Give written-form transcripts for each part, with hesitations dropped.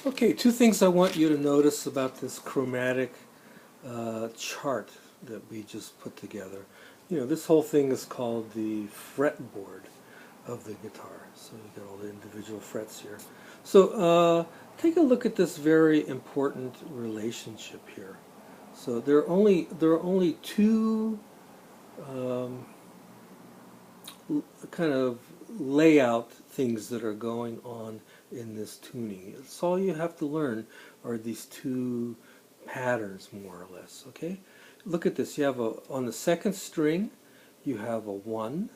Okay, two things I want you to notice about this chromatic chart that we just put together. You know, this whole thing is called the fretboard of the guitar. So you got all the individual frets here. So take a look at this very important relationship here. So there are only two um, kind of layout things that are going on in this tuning. It's all you have to learn are these two patterns, more or less. Okay, look at this. You have on the second string you have a 1,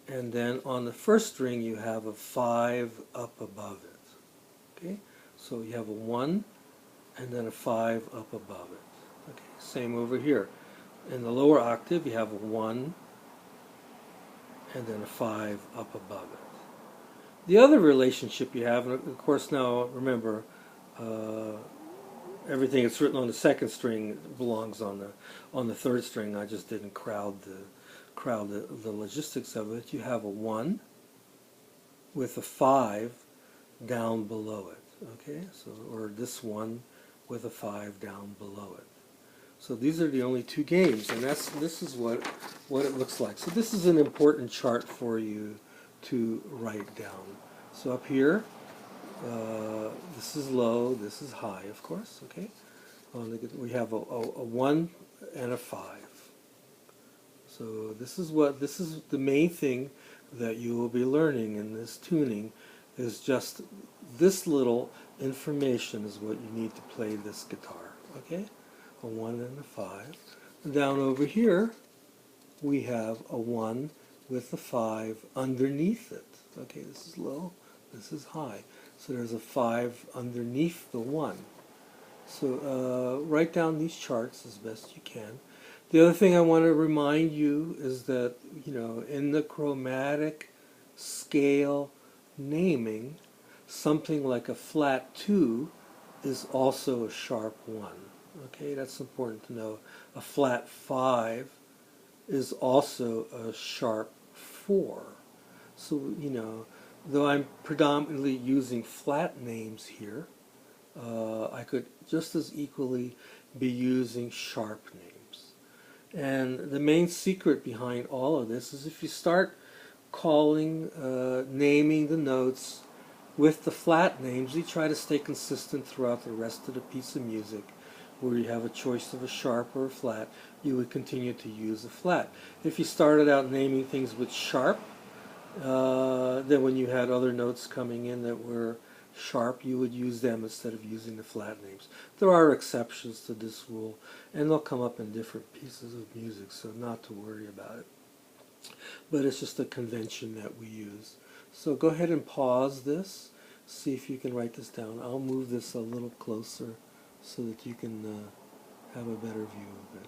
and then on the first string you have a 5 up above it. Okay, so you have a 1 and then a 5 up above it. Okay, same over here. In the lower octave you have a 1 and then a 5 up above it. The other relationship you have, and of course now remember, everything that's written on the second string belongs on the third string. I just didn't crowd the logistics of it. You have a 1 with a 5 down below it. Okay, so or this one with a 5 down below it. So these are the only two games, and this is what it looks like. So this is an important chart for you to write down. So up here, this is low, this is high, of course. Okay, we have a 1 and a 5. So this is the main thing that you will be learning in this tuning, is just this little information is what you need to play this guitar. Okay, a 1 and a 5. Down over here, we have a 1 with a 5 underneath it. Okay, this is low, this is high. So there's a 5 underneath the 1. So write down these charts as best you can. The other thing I want to remind you is that, you know, in the chromatic scale naming, something like a flat 2 is also a sharp 1. Okay, that's important to know. A flat 5 is also a sharp 4. So, you know, though I'm predominantly using flat names here, I could just as equally be using sharp names. And the main secret behind all of this is if you start naming the notes with the flat names, you try to stay consistent throughout the rest of the piece of music. Where you have a choice of a sharp or a flat, you would continue to use a flat. If you started out naming things with sharp, then when you had other notes coming in that were sharp, you would use them instead of using the flat names. There are exceptions to this rule, and they'll come up in different pieces of music, so not to worry about it. But it's just a convention that we use. So go ahead and pause this, see if you can write this down. I'll move this a little closer so that you can have a better view of it.